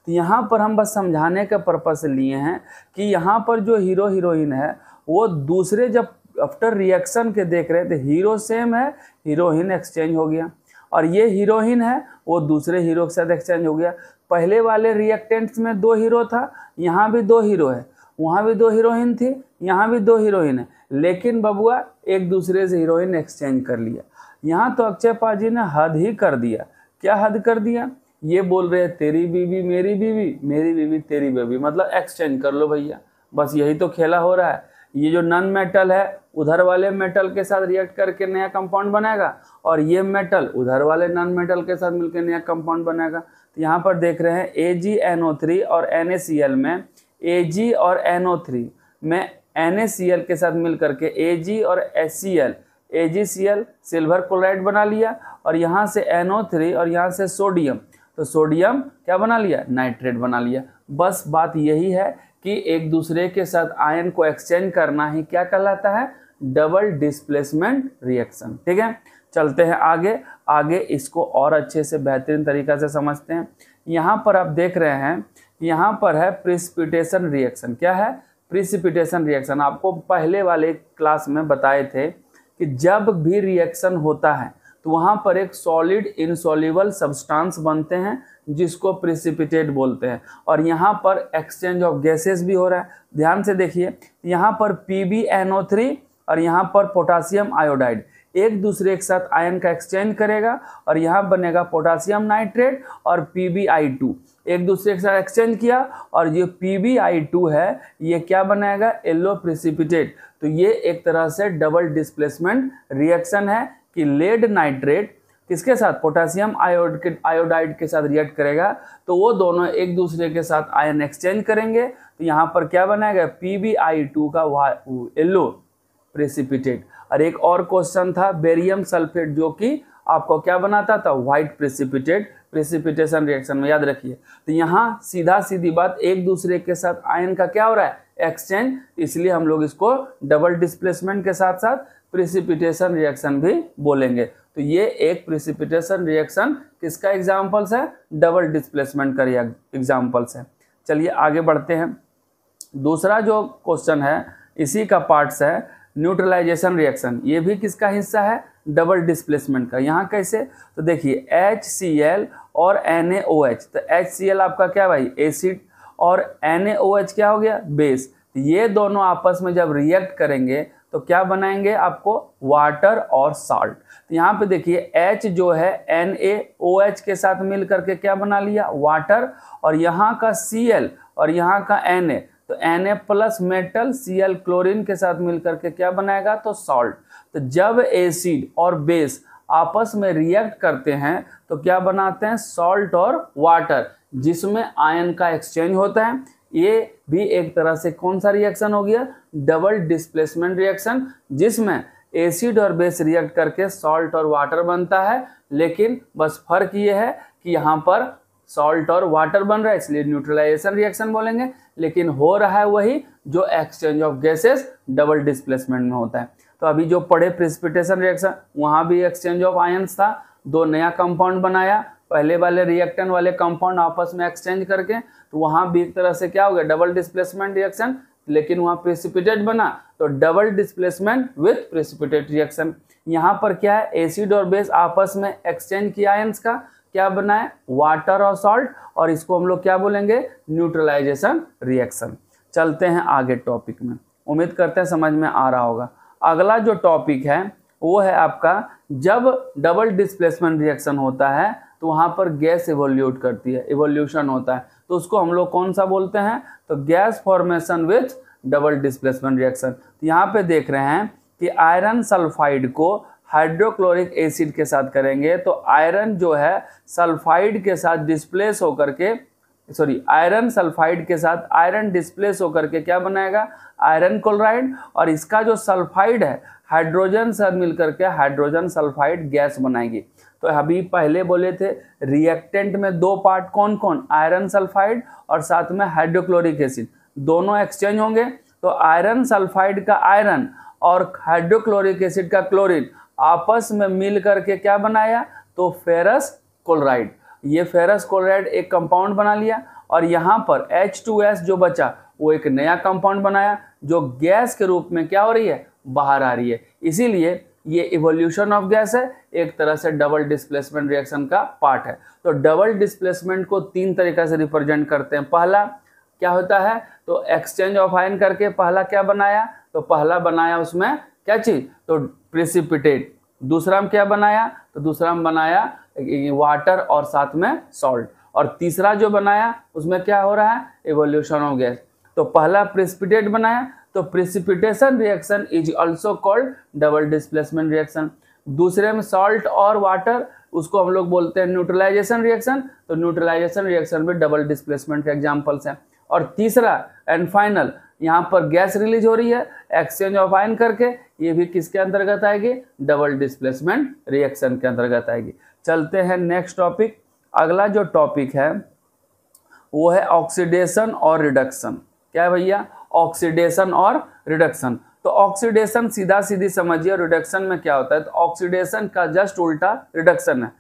तो यहाँ पर हम बस समझाने के पर्पज से लिए हैं कि यहाँ पर जो हीरो हीरोइन है वो दूसरे जब आफ्टर रिएक्शन के देख रहे थे, हीरो सेम है, हीरोइन एक्सचेंज हो गया, और ये हीरोइन है वो दूसरे हीरो के साथ एक्सचेंज हो गया। पहले वाले रिएक्टेंट्स में दो हीरो था, यहाँ भी दो हीरो है, वहाँ भी दो हीरोइन थी, यहाँ भी दो हीरोइन है, लेकिन बबुआ एक दूसरे से हीरोइन एक्सचेंज कर लिया। यहाँ तो अक्षय पाजी ने हद ही कर दिया। क्या हद कर दिया, ये बोल रहे हैं तेरी बीवी मेरी बीवी, मेरी बीवी तेरी बीवी, मतलब एक्सचेंज कर लो भैया, बस यही तो खेला हो रहा है। ये जो नॉन मेटल है उधर वाले मेटल के साथ रिएक्ट करके नया कंपाउंड बनाएगा और ये मेटल उधर वाले नॉन मेटल के साथ मिलकर नया कंपाउंड बनाएगा। तो यहाँ पर देख रहे हैं AgNO3 और NaCl में Ag और NO3 में NaCl के साथ मिल करके Ag और HCl AgCl सिल्वर क्लोराइड बना लिया और यहाँ से NO3 और यहाँ से सोडियम, तो सोडियम क्या बना लिया, नाइट्रेट बना लिया। बस बात यही है कि एक दूसरे के साथ आयन को एक्सचेंज करना ही क्या कहलाता है, डबल डिस्प्लेसमेंट रिएक्शन। ठीक है, चलते हैं आगे। आगे इसको और अच्छे से बेहतरीन तरीका से समझते हैं। यहाँ पर आप देख रहे हैं, यहाँ पर है प्रिसिपिटेशन रिएक्शन। क्या है, प्रिसिपिटेशन रिएक्शन। आपको पहले वाले क्लास में बताए थे कि जब भी रिएक्शन होता है तो वहाँ पर एक सॉलिड इनसॉल्युबल सब्सटेंस बनते हैं जिसको प्रिसिपिटेट बोलते हैं, और यहाँ पर एक्सचेंज ऑफ गैसेस भी हो रहा है। ध्यान से देखिए, यहाँ पर PbNO3 और यहाँ पर पोटासियम आयोडाइड एक दूसरे के साथ आयन का एक्सचेंज करेगा और यहाँ बनेगा पोटासियम नाइट्रेट और PbI2 एक दूसरे के साथ एक्सचेंज किया और ये PbI2 है ये क्या बनाएगा, येलो प्रिसिपिटेट। तो ये एक तरह से डबल डिस्प्लेसमेंट रिएक्शन है कि लेड नाइट्रेट किसके साथ, पोटासियम आयोडाइड के साथ रिएक्ट करेगा तो वो दोनों एक दूसरे के साथ आयन एक्सचेंज करेंगे। तो यहाँ पर क्या बनाएगा, PbI2 का येलो प्रेसिपिटेट। और एक और क्वेश्चन था बेरियम सल्फेट जो कि आपको क्या बनाता था, व्हाइट प्रेसिपिटेट, प्रेसिपिटेशन रिएक्शन में, याद रखिए। तो यहाँ सीधा सीधी बात, एक दूसरे के साथ आयन का क्या हो रहा है, एक्सचेंज, इसलिए हम लोग इसको डबल डिस्प्लेसमेंट के साथ साथ प्रेसिपिटेशन रिएक्शन भी बोलेंगे। तो ये एक प्रेसिपिटेशन रिएक्शन किसका एग्जाम्पल्स है, डबल डिस्प्लेसमेंट का एग्जाम्पल्स है। चलिए आगे बढ़ते हैं। दूसरा जो क्वेश्चन है इसी का पार्ट्स है न्यूट्रलाइजेशन रिएक्शन। ये भी किसका हिस्सा है? डबल डिस्प्लेसमेंट का। यहाँ कैसे? तो देखिए HCl और NaOH, तो HCl आपका क्या भाई? एसिड, और NaOH क्या हो गया? बेस। ये दोनों आपस में जब रिएक्ट करेंगे तो क्या बनाएंगे आपको? वाटर और साल्ट। तो यहाँ पे देखिए H जो है NaOH के साथ मिल करके क्या बना लिया? वाटर, और यहाँ का Cl और यहाँ का Na, तो Na plus metal Cl chlorine के साथ मिल करके क्या बनाएगा? तो सॉल्ट। तो जब एसिड और बेस आपस में रिएक्ट करते हैं तो क्या बनाते हैं? सॉल्ट और वाटर, जिसमें आयन का एक्सचेंज होता है। ये भी एक तरह से कौन सा रिएक्शन हो गया? डबल डिस्प्लेसमेंट रिएक्शन, जिसमें एसिड और बेस रिएक्ट करके सॉल्ट और वाटर बनता है। लेकिन बस फर्क ये है कि यहाँ पर सॉल्ट और वाटर बन रहा है, इसलिए न्यूट्रलाइजेशन रिएक्शन बोलेंगे, लेकिन हो रहा है वही जो exchange of gases double displacement में होता है। तो अभी जो पढ़े प्रेसिपिटेशन रिएक्शन, वहाँ भी एक्सचेंज ऑफ आयंस था, दो नया कंपाउंड बनाया, पहले वाले रिएक्टेंट वाले कंपाउंड आपस में एक्सचेंज करके, तो वहाँ भी एक तरह से क्या हो गया? डबल डिस्प्लेसमेंट रिएक्शन, लेकिन वहाँ प्रेसिपिटेट बना, तो double displacement with precipitate reaction. यहाँ पर क्या है? एसिड और बेस आपस में एक्सचेंज किया आयंस का, क्या बना है? वाटर और सॉल्ट, और इसको हम लोग क्या बोलेंगे? Neutralisation reaction. चलते हैं आगे टॉपिक में, उम्मीद करते हैं समझ में आ रहा होगा। अगला जो टॉपिक है वो है आपका, जब डबल डिस्प्लेसमेंट रिएक्शन होता है तो वहाँ पर गैस इवोल्यूट करती है, इवोल्यूशन होता है, तो उसको हम लोग कौन सा बोलते हैं? तो gas formation with double displacement reaction. तो यहाँ पे देख रहे हैं कि आयरन सल्फाइड को हाइड्रोक्लोरिक एसिड के साथ करेंगे तो आयरन जो है सल्फाइड के साथ डिस्प्लेस होकर के, आयरन सल्फाइड के साथ आयरन डिस्प्लेस होकर के क्या बनाएगा? आयरन क्लोराइड, और इसका जो सल्फाइड है हाइड्रोजन से मिलकर के हाइड्रोजन सल्फाइड गैस बनाएगी। तो अभी पहले बोले थे रिएक्टेंट में दो पार्ट कौन कौन? आयरन सल्फाइड और साथ में हाइड्रोक्लोरिक एसिड, दोनों एक्सचेंज होंगे। तो आयरन सल्फाइड का आयरन और हाइड्रोक्लोरिक एसिड का क्लोरीन आपस में मिल करके क्या बनाया? तो फेरस क्लोराइड। ये फेरस क्लोराइड एक कंपाउंड बना लिया, और यहाँ पर H2S जो बचा वो एक नया कंपाउंड बनाया, जो गैस के रूप में क्या हो रही है? बाहर आ रही है। इसीलिए ये इवोल्यूशन ऑफ गैस है, एक तरह से डबल डिस्प्लेसमेंट रिएक्शन का पार्ट है। तो डबल डिस्प्लेसमेंट को तीन तरीका से रिप्रेजेंट करते हैं। पहला क्या होता है? तो एक्सचेंज ऑफ आयन करके पहला क्या बनाया? तो पहला बनाया उसमें क्या चीज? तो प्रेसिपिटेट। दूसरा में क्या बनाया? तो दूसरा में बनाया वाटर और साथ में सॉल्ट। और तीसरा जो बनाया उसमें क्या हो रहा है? Evolution of gas. तो पहला प्रेसिपिटेट बनाया, तो precipitation reaction is also called double displacement reaction. दूसरे में सॉल्ट और वाटर, उसको हम लोग बोलते हैं न्यूट्रलाइजेशन रिएक्शन। तो न्यूट्रलाइजेशन रिएक्शन में डबल डिस्प्लेसमेंट के एग्जांपल्स हैं। और तीसरा एंड फाइनल, यहाँ पर गैस रिलीज हो रही है एक्सचेंज ऑफ आयन करके, ये भी किसके अंतर्गत आएगी? डबल डिस्प्लेसमेंट रिएक्शन के अंतर्गत आएगी। चलते हैं नेक्स्ट टॉपिक। अगला जो टॉपिक है वो है ऑक्सीडेशन और रिडक्शन। क्या है भैया? ऑक्सीडेशन और रिडक्शन। तो ऑक्सीडेशन सीधा सीधी समझिए, रिडक्शन में क्या होता है? तो ऑक्सीडेशन का जस्ट उल्टा रिडक्शन है,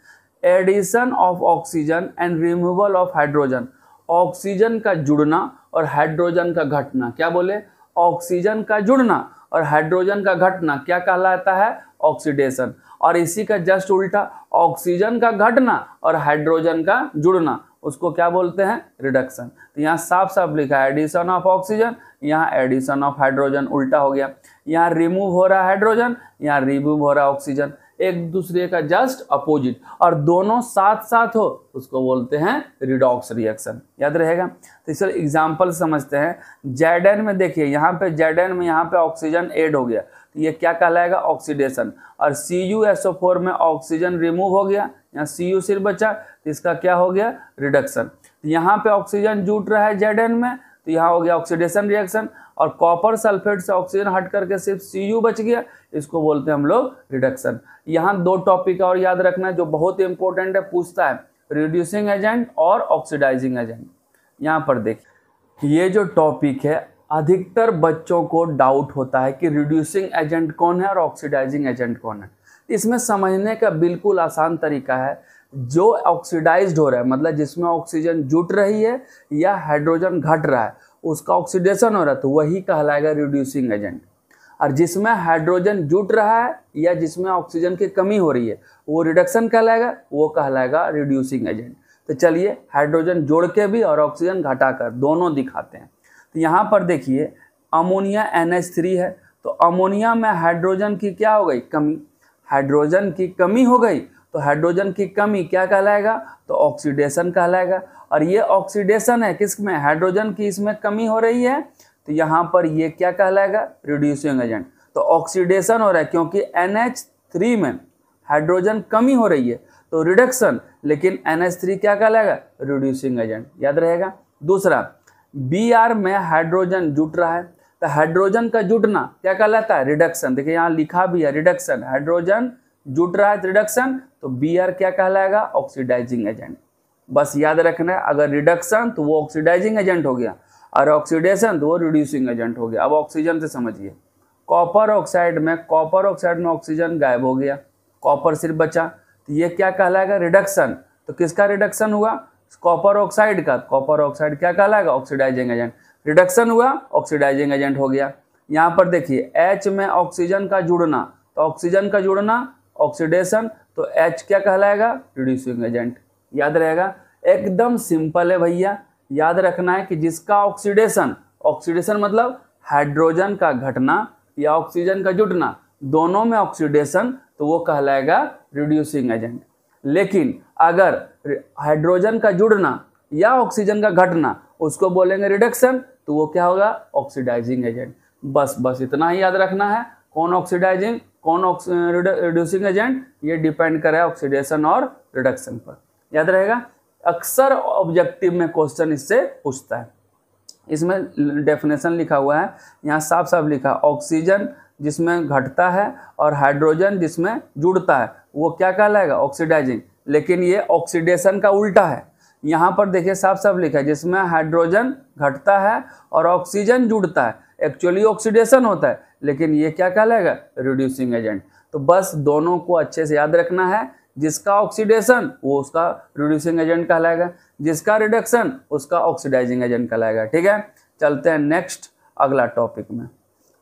addition of oxygen and removal of hydrogen. Oxygen का जुड़ना और हाइड्रोजन का घटना, क्या बोले? ऑक्सीजन का जुड़ना और हाइड्रोजन का घटना क्या कहलाता है? ऑक्सीडेशन। और इसी का जस्ट उल्टा, ऑक्सीजन का घटना और हाइड्रोजन का जुड़ना, उसको क्या बोलते हैं? रिडक्शन। तो यहाँ साफ साफ लिखा है एडिशन ऑफ ऑक्सीजन, यहाँ एडिशन ऑफ हाइड्रोजन, उल्टा हो गया। यहाँ रिमूव हो रहा है हाइड्रोजन, यहाँ रिमूव हो रहा है ऑक्सीजन, एक दूसरे का जस्ट अपोजिट, और दोनों साथ साथ हो उसको बोलते हैं रिडॉक्स रिएक्शन। याद रहेगा? तो इसलिए एग्जाम्पल समझते हैं। Zn में देखिए, यहाँ पे Zn में यहाँ पे ऑक्सीजन ऐड हो गया, तो ये क्या कहलाएगा? ऑक्सीडेशन। और CuSO4 में ऑक्सीजन रिमूव हो गया, यहाँ Cu सिर्फ बचा, तो इसका क्या हो गया? रिडक्शन। यहाँ पे ऑक्सीजन जुट रहा है Zn में, तो यहाँ हो गया ऑक्सीडेशन रिएक्शन। और कॉपर सल्फेट से ऑक्सीजन हट करके सिर्फ Cu बच गया, इसको बोलते हैं हम लोग रिडक्शन। यहाँ दो टॉपिक और याद रखना जो बहुत इंपॉर्टेंट है, पूछता है रिड्यूसिंग एजेंट और ऑक्सीडाइजिंग एजेंट। यहाँ पर देखिए, ये जो टॉपिक है अधिकतर बच्चों को डाउट होता है कि रिड्यूसिंग एजेंट कौन है और ऑक्सीडाइजिंग एजेंट कौन है। इसमें समझने का बिल्कुल आसान तरीका है, जो ऑक्सीडाइज्ड हो रहा है मतलब जिसमें ऑक्सीजन जुट रही है या हाइड्रोजन घट रहा है, उसका ऑक्सीडेशन हो रहा है तो वही कहलाएगा रिड्यूसिंग एजेंट। और जिसमें हाइड्रोजन जुट रहा है या जिसमें ऑक्सीजन की कमी हो रही है वो रिडक्शन कहलाएगा, वो कहलाएगा रिड्यूसिंग एजेंट। तो चलिए हाइड्रोजन जोड़ के भी और ऑक्सीजन घटाकर दोनों दिखाते हैं। तो यहाँ पर देखिए अमोनिया NH3 है, तो अमोनिया में हाइड्रोजन की क्या हो गई, कमी। हाइड्रोजन की कमी हो गई तो हाइड्रोजन की कमी क्या कहलाएगा, तो ऑक्सीडेशन कहलाएगा। और ये ऑक्सीडेशन है किसमें, हाइड्रोजन की इसमें कमी हो रही है तो यहाँ पर ये क्या कहलाएगा, रिड्यूसिंग एजेंट। तो ऑक्सीडेशन हो रहा है क्योंकि NH3 में हाइड्रोजन कमी हो रही है तो रिडक्शन, लेकिन NH3 क्या कहलाएगा, रिड्यूसिंग एजेंट, याद रहेगा। दूसरा Br में हाइड्रोजन जुट रहा है तो हाइड्रोजन का जुटना क्या कहलाता है, रिडक्शन। देखिए यहाँ लिखा भी है रिडक्शन, हाइड्रोजन जुट रहा है रिडक्शन, तो Br क्या कहलाएगा, ऑक्सीडाइजिंग एजेंट। बस याद रखना है, अगर रिडक्शन तो वो ऑक्सीडाइजिंग एजेंट हो गया और ऑक्सीडेशन तो वो रिड्यूसिंग एजेंट हो गया। अब ऑक्सीजन से समझिए, कॉपर ऑक्साइड में ऑक्सीजन गायब हो गया, कॉपर सिर्फ बचा, तो ये क्या कहलाएगा, रिडक्शन। तो किसका रिडक्शन हुआ, कॉपर ऑक्साइड का। कॉपर ऑक्साइड क्या कहलाएगा, ऑक्सीडाइजिंग एजेंट। रिडक्शन हुआ, ऑक्सीडाइजिंग एजेंट हो गया। यहाँ पर देखिए H में ऑक्सीजन का जुड़ना, तो ऑक्सीजन का जुड़ना ऑक्सीडेशन, तो H क्या कहलाएगा, रिड्यूसिंग एजेंट। याद रहेगा, एकदम सिंपल है भैया। याद रखना है कि जिसका ऑक्सीडेशन मतलब हाइड्रोजन का घटना या ऑक्सीजन का जुटना, दोनों में ऑक्सीडेशन, तो वो कहलाएगा रिड्यूसिंग एजेंट। लेकिन अगर हाइड्रोजन का जुड़ना या ऑक्सीजन का घटना, उसको बोलेंगे रिडक्शन, तो वो क्या होगा, ऑक्सीडाइजिंग एजेंट। बस इतना ही याद रखना है, कौन ऑक्सीडाइजिंग कौन रिड्यूसिंग एजेंट, ये डिपेंड करे ऑक्सीडेशन और रिडक्शन पर। याद रहेगा, अक्सर ऑब्जेक्टिव में क्वेश्चन इससे पूछता है। इसमें डेफिनेशन लिखा हुआ है, यहाँ साफ साफ लिखा, ऑक्सीजन जिसमें घटता है और हाइड्रोजन जिसमें जुड़ता है वो क्या कहलाएगा, ऑक्सीडाइजिंग। लेकिन ये ऑक्सीडेशन का उल्टा है। यहाँ पर देखिए साफ साफ लिखा है, जिसमें हाइड्रोजन घटता है और ऑक्सीजन जुड़ता है, एक्चुअली ऑक्सीडेशन होता है, लेकिन ये क्या कहलाएगा, रिड्यूसिंग एजेंट। तो बस दोनों को अच्छे से याद रखना है, जिसका ऑक्सीडेशन वो उसका रिड्यूसिंग एजेंट कहलाएगा, जिसका रिडक्शन उसका ऑक्सीडाइजिंग एजेंट कहलाएगा। ठीक है, चलते हैं नेक्स्ट अगला टॉपिक में।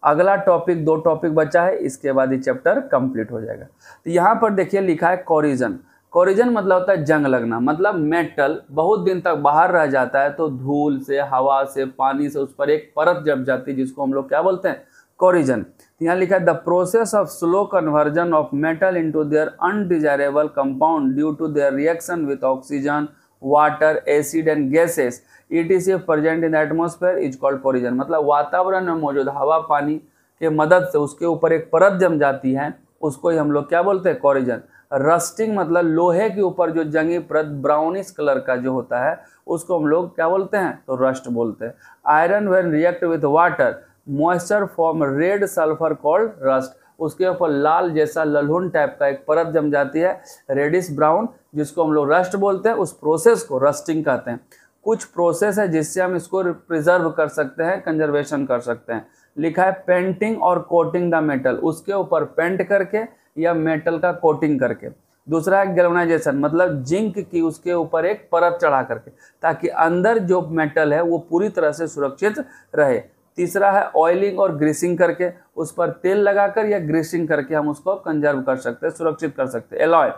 अगला टॉपिक, 2 टॉपिक बचा है, इसके बाद ये चैप्टर कंप्लीट हो जाएगा। तो यहाँ पर देखिए लिखा है कोरिजन। कोरिजन मतलब होता है जंग लगना, मतलब मेटल बहुत दिन तक बाहर रह जाता है तो धूल से, हवा से, पानी से उस पर एक परत जम जाती है, जिसको हम लोग क्या बोलते हैं, कोरिजन। यहाँ लिखा है the process of slow conversion of metal into their undesirable compound due to their reaction with oxygen, water, acid and gases ETC present in the atmosphere is called corrosion. मतलब वातावरण में मौजूद हवा पानी के मदद से उसके ऊपर एक परत जम जाती है, उसको ही हम लोग क्या बोलते हैं, कोरिजन। रस्टिंग मतलब लोहे के ऊपर जो जंगी परत ब्राउनिश कलर का जो होता है उसको हम लोग क्या बोलते हैं, तो रस्ट बोलते हैं। Iron when react with water moisture form red sulphur called rust. उसके ऊपर लाल जैसा ललहुन टाइप का एक परत जम जाती है, रेडिश ब्राउन, जिसको हम लोग रस्ट बोलते हैं। उस प्रोसेस को रस्टिंग कहते हैं। कुछ प्रोसेस है जिससे हम इसको प्रिजर्व कर सकते हैं, कंजर्वेशन कर सकते हैं। लिखा है पेंटिंग और कोटिंग द मेटल, उसके ऊपर पेंट करके या मेटल का कोटिंग करके। दूसरा है गैल्वेनाइजेशन, मतलब जिंक की उसके ऊपर एक परत चढ़ा करके, ताकि अंदर जो मेटल है वो पूरी तरह से सुरक्षित रहे। तीसरा है ऑयलिंग और ग्रीसिंग करके, उस पर तेल लगाकर या ग्रीसिंग करके हम उसको कंजर्व कर सकते हैं, सुरक्षित कर सकते हैं। एलॉय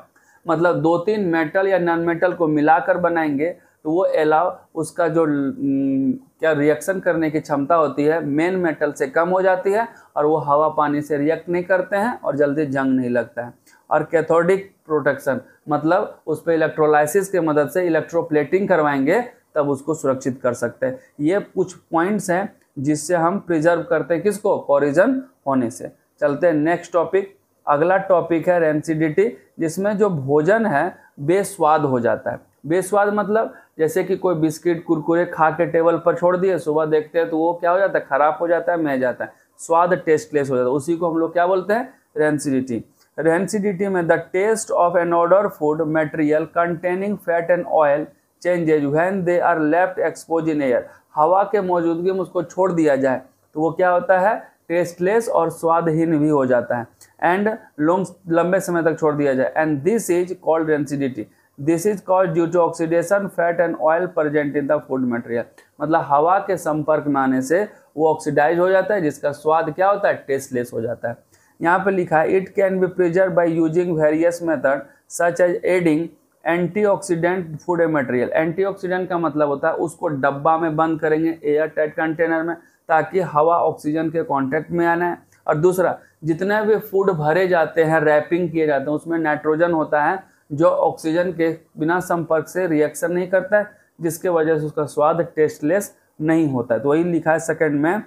मतलब 2-3 मेटल या नॉन मेटल को मिलाकर बनाएंगे तो वो एलाव उसका जो क्या रिएक्शन करने की क्षमता होती है मेन मेटल से कम हो जाती है और वो हवा पानी से रिएक्ट नहीं करते हैं और जल्दी जंग नहीं लगता है। और कैथोडिक प्रोटेक्शन मतलब उस पर इलेक्ट्रोलाइसिस के मदद से इलेक्ट्रोप्लेटिंग करवाएंगे तब उसको सुरक्षित कर सकते हैं। ये कुछ पॉइंट्स हैं जिससे हम प्रिजर्व करते हैं किसको, कोरिजन होने से। चलते हैं नेक्स्ट टॉपिक। अगला टॉपिक है रेंसिडिटी, जिसमें जो भोजन है बेस्वाद हो जाता है। बेस्वाद मतलब जैसे कि कोई बिस्किट कुरकुरे खा के टेबल पर छोड़ दिए, सुबह देखते हैं तो वो क्या हो जाता है, खराब हो जाता है, मह जाता है, स्वाद टेस्टलेस हो जाता है। उसी को हम लोग क्या बोलते हैं, रेंसिडिटी। रेंसिडिटी में the taste of an order food material containing fat and oil changes when they are left expose in air. हवा के मौजूदगी में उसको छोड़ दिया जाए तो वो क्या होता है, टेस्टलेस और स्वादहीन भी हो जाता है। एंड लंबे समय तक छोड़ दिया जाए, and this is called rancidity. This is called due to oxidation fat and oil present in the food material. मतलब हवा के संपर्क में आने से वो ऑक्सीडाइज हो जाता है, जिसका स्वाद क्या होता है, टेस्टलेस हो जाता है। यहाँ पे लिखा है it can be preserve by using various method such as adding antioxidant food material. Antioxidant का मतलब होता है उसको डब्बा में बंद करेंगे एयर टाइट कंटेनर में, ताकि हवा ऑक्सीजन के कांटेक्ट में आना है। और दूसरा, जितने भी फूड भरे जाते हैं, रैपिंग किए जाते हैं, उसमें नाइट्रोजन होता है जो ऑक्सीजन के बिना संपर्क से रिएक्शन नहीं करता है, जिसके वजह से उसका स्वाद टेस्टलेस नहीं होता है। तो वही लिखा है सेकंड में,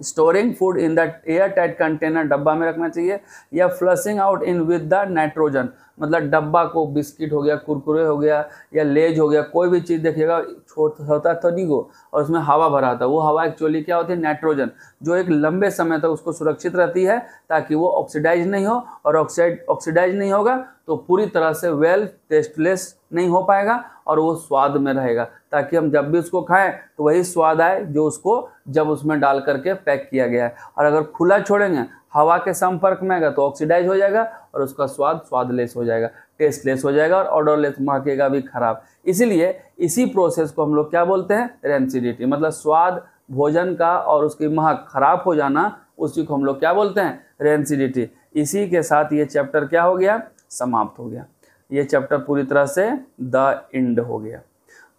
storing food in the air tight container, डब्बा में रखना चाहिए, या flushing out in with the nitrogen. मतलब डब्बा को, बिस्किट हो गया, कुरकुरे हो गया या लेज हो गया, कोई भी चीज़ देखिएगा होता तो नहीं को, और उसमें हवा भरा होता है, वो हवा एक्चुअली क्या होती है, नाइट्रोजन, जो एक लंबे समय तक उसको सुरक्षित रहती है ताकि वो ऑक्सीडाइज नहीं हो। और ऑक्सीडाइज नहीं होगा तो पूरी तरह से वेल टेस्टलेस नहीं हो पाएगा और वो स्वाद में रहेगा, ताकि हम जब भी उसको खाएं तो वही स्वाद आए जो उसको जब उसमें डाल करके पैक किया गया है। और अगर खुला छोड़ेंगे, हवा के संपर्क में आएगा तो ऑक्सीडाइज हो जाएगा और उसका स्वाद स्वादलेस हो जाएगा, टेस्टलेस हो जाएगा और ऑडरलेस, महकेगा भी खराब। इसीलिए इसी प्रोसेस को हम लोग क्या बोलते हैं, रेंसिडिटी। मतलब स्वाद भोजन का और उसकी महक खराब हो जाना, उसी को हम लोग क्या बोलते हैं, रेंसिडिटी। इसी के साथ ये चैप्टर क्या हो गया, समाप्त हो गया। ये चैप्टर पूरी तरह से द एंड हो गया।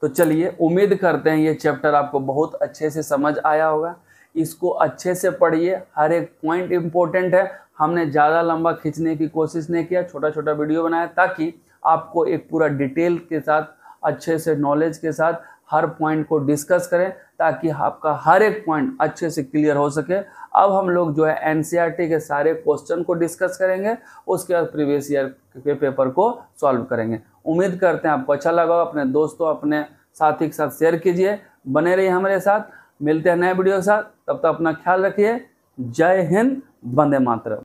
तो चलिए, उम्मीद करते हैं ये चैप्टर आपको बहुत अच्छे से समझ आया होगा। इसको अच्छे से पढ़िए, हर एक पॉइंट इम्पोर्टेंट है। हमने ज़्यादा लंबा खींचने की कोशिश नहीं किया, छोटा छोटा वीडियो बनाया ताकि आपको एक पूरा डिटेल के साथ, अच्छे से नॉलेज के साथ हर पॉइंट को डिस्कस करें, ताकि आपका हर एक पॉइंट अच्छे से क्लियर हो सके। अब हम लोग जो है एनसीईआरटी के सारे क्वेश्चन को डिस्कस करेंगे, उसके बाद प्रीवियस ईयर के पेपर को सॉल्व करेंगे। उम्मीद करते हैं आपको अच्छा लगा। अपने दोस्तों, अपने साथी के साथ शेयर कीजिए। बने रहिए हमारे साथ। मिलते हैं नए वीडियो के साथ, तब तक अपना ख्याल रखिए। जय हिंद, वंदे मातरम।